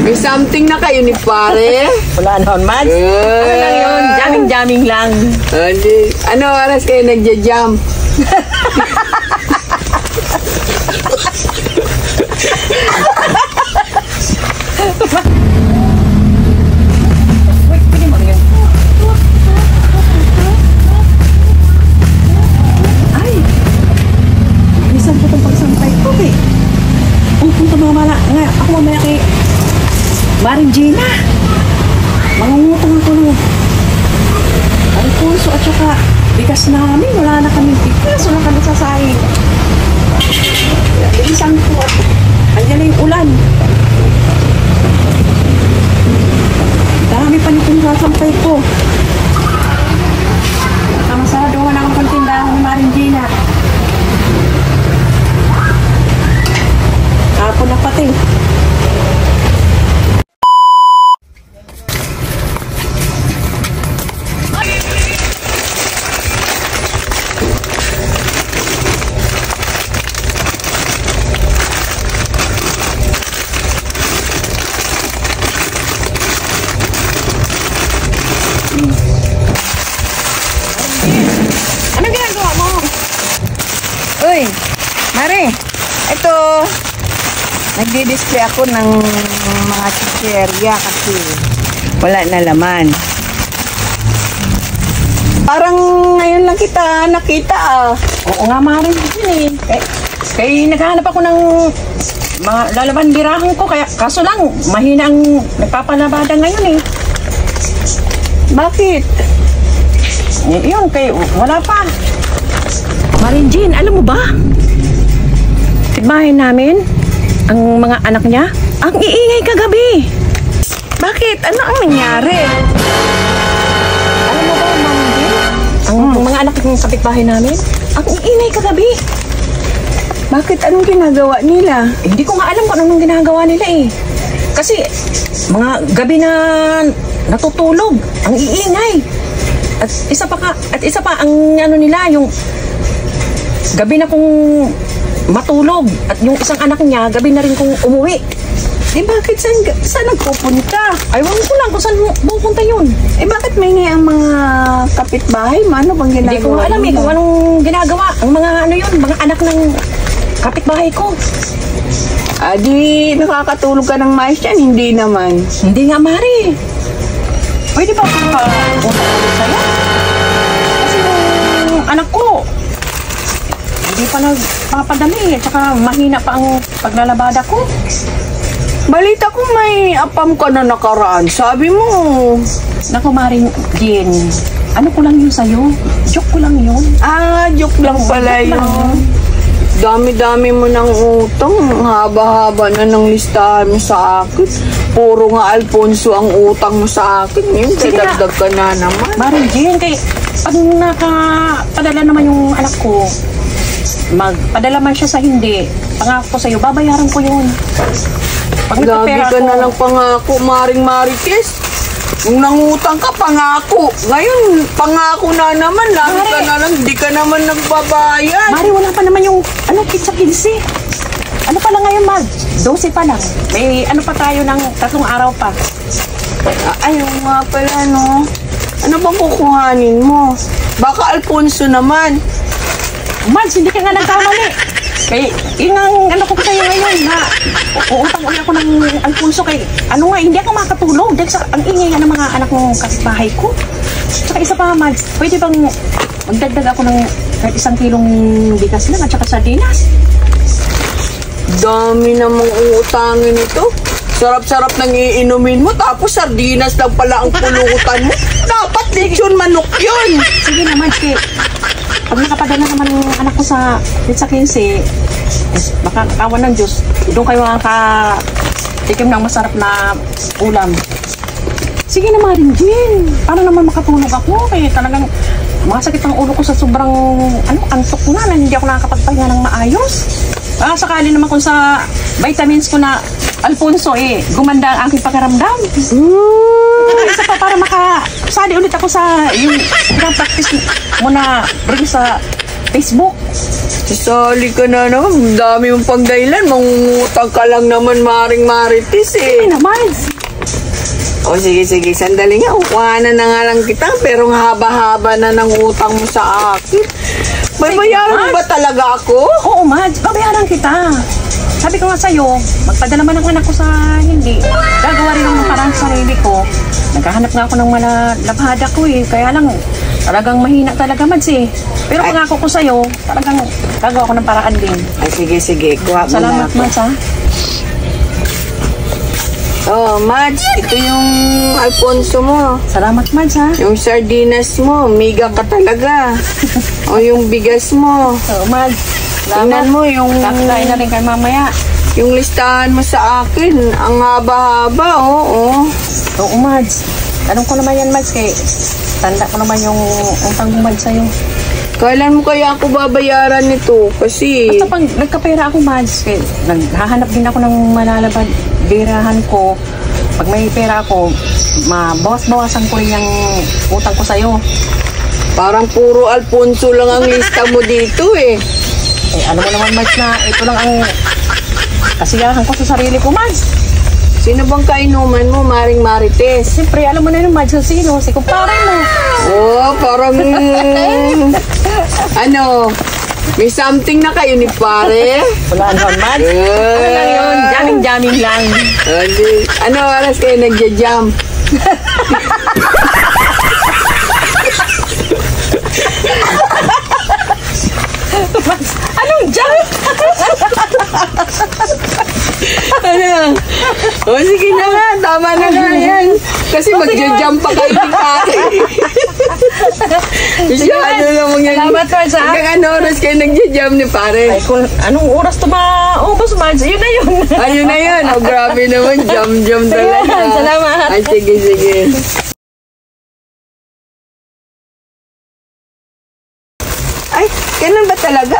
May something na kayo ni pare. Wala naman, Mads. Ano lang yun? Jamming-jamming lang. Ano oras kayo nagja-jam? Wait, pwede mo yun. Ay! Bilisan ko itong pagsampay ko eh. Punta mga mala. Nga, ako mamaya kay Maring Gina. Mangungutang ako ng Alfonso at saka bigas namin. Wala na kami bigas. Wala kami sasahing. Bilisan ko at andyan na yung ulan. Dami pa nitong sasampay ko. Kamasado nga na ang pantindahan ni Maring Gina. Hapon na pati. Anong ginagawa mo? Uy, Mare, ito, nagdi-display ako ng mga chicherya kasi wala na laman. Parang ngayon lang kita nakita ah. Oo nga, Mare, yun eh. Kaya naghahanap ako ng mga lalaban birahan ko, kaya kaso lang, mahina ang nagpapalabada ngayon eh. Bakit? Yun, kay wala pa. Maring Jean, alam mo ba? Bahay namin, ang mga anak niya, ang iingay kagabi. Bakit? Ano ang nangyari? Alam mo ba, Maring Jean? Ang mga anak ng kapitbahay namin, ang iingay kagabi. Bakit? Anong ginagawa nila? Hindi ko nga alam kung anong ginagawa nila eh. Kasi, mga gabi na natutulog, ang iingay. At isa pa ang ano nila, yung gabi na kung matulog at yung isang anak niya gabi na rin kung umuwi. Eh bakit saan nagpupunta? Aywan ko lang kung saan pupunta yun. Eh bakit may ang mga kapitbahay mo? Ano bang ginagawa? Hindi ko alam eh kung anong ginagawa. Ang mga ano yun, mga anak ng kapitbahay ko. Di nakakatulog ka ng mais yan? Hindi naman. Hindi nga, Mari. Pwede ba pa-utak sa'yo? Kasi yung anak ko, hindi pa nagpapadami at saka mahina pa ang paglalabada ko. Balita ko may apam ka na nakaraan. Sabi mo. Naku, Maring Jean, ano ko lang yun sa'yo? Joke ko lang yun. Joke lang pala yun. Dami-dami mo ng utang. Haba-haba na ng listahan mo sa akin. Puro nga Alfonso ang utang mo sa akin. Yun, dadagdag ka na naman. Maring Jean, kay pag nakapadala naman yung anak ko, magpadala man siya sa hindi, pangako ko sa'yo, babayaran ko yun. Pag Gabi ka na lang pangako, Maring Marites. Kung nangutang ka, pangako. Ngayon, pangako na naman. Lagi ka na lang, hindi ka naman nagbabayad. Mari, wala pa naman yung, kitsa 15. Ano pa lang ngayon, Mag? 12 pa lang. May ano pa tayo ng 3 araw pa. Ayaw nga pala, no? Ano bang kukuhanin mo? Baka Alfonso naman. Mads, hindi ka nga nagkamali. Kaya, yun ang ko sa'yo ngayon na uutang ulit ako ng Alfonso kay, hindi ako makatulog dahil sa ang ingay ng mga anak ng kapitbahay ko. Tsaka isa pa, Mads, pwede bang magdagdag ako ng kahit 1 kilong bigas lang at saka sardinas? Dami namang uutangin ito. Sarap-sarap nang iinumin mo, tapos sardinas lang pala ang pulutan mo. Dapat lechon manok yun. Sige naman, kay pag nakapadala naman ng anak ko sa pizza 15, baka kawan ng Diyos, doon kayo makatikim ng masarap na ulam. Sige naman rin, Jean. Para naman makatulog ako. Kaya talagang masakit ang ulo ko sa sobrang antok ko na hindi ako nakakapagpahinga ng maayos. Sakali naman kung sa vitamins ko na Alfonso gumanda ang aking pakiramdam. Isa pa para makasali ulit ako sa yung practice mo na bring sa Facebook. Sali ka na naman. Ang dami mong pagdahilan. Mangungutang ka lang naman, Maring Marites eh. Ay naman. O sige, sandali nga. Kuhanan na nga lang kita. Pero ang haba-haba na ng utang mo sa akin. May bayaran mo ba talaga ako? Oo, Mads. Babayaran kita. Sabi ko nga sa'yo, magpadala man ang anak ko sa hindi. Gagawa rin ng parang sarili ko. Naghahanap nga ako ng malabhada ko eh. Kaya lang, talagang mahina talaga, Mads eh. Pero pangako ko sa'yo, talagang gagawa ko ng paraan din. Ay, sige. Kuha mo na Salamat, ako. Mads, ha? Oh, Mads, ito yung Alfonso mo. Salamat, Mads, ha? Yung sardinas mo, miga ka talaga. O yung bigas mo. Oo, Mads. Tingnan mo yung... Kakain na rin kayo mamaya. Yung listahan mo sa akin, ang haba-haba, oo. Oo, Mads. Tanong ko naman yan, Mads, kay tanda ko naman yung utang mo, Mads, sa'yo. Kailan mo kaya ako babayaran nito? Kasi... Basta pag nagkapera ako, Mads, kay naghahanap din ako ng malalabad birahan ko. Pag may pera ako, mabawas-bawasan ko rin yung utang ko sa'yo. Parang puro Alfonso lang ang lista mo dito eh. Eh, alam mo naman, Mads, na ito lang ang kasiyahan ko sa sarili ko, Mads. Sino bang kainuman mo, Maring Marites? Siyempre, alam mo na yung Mads, sino? Si kumpare mo. Oh, parang... ano? May something na kayo ni pare? Wala naman, Mads. Ano lang yun? Jamming-jamming lang. Ano oras kayo nagja-jam? Mads, anong jam? Ano? O sige na nga, tama na nga yan. Kasi magja-jam pa kayo ni pare. Masyado namang yan. Salamat, Mads, ha? Hanggang ano oras kayo nagja-jam ni pare? Ay, kung anong oras to maubos, Mads? Yun na yun. Ayun na yun. Oh, grabe naman. Jam-jam talaga. Salamat. Ay, sige. Ay, kailan ba talaga?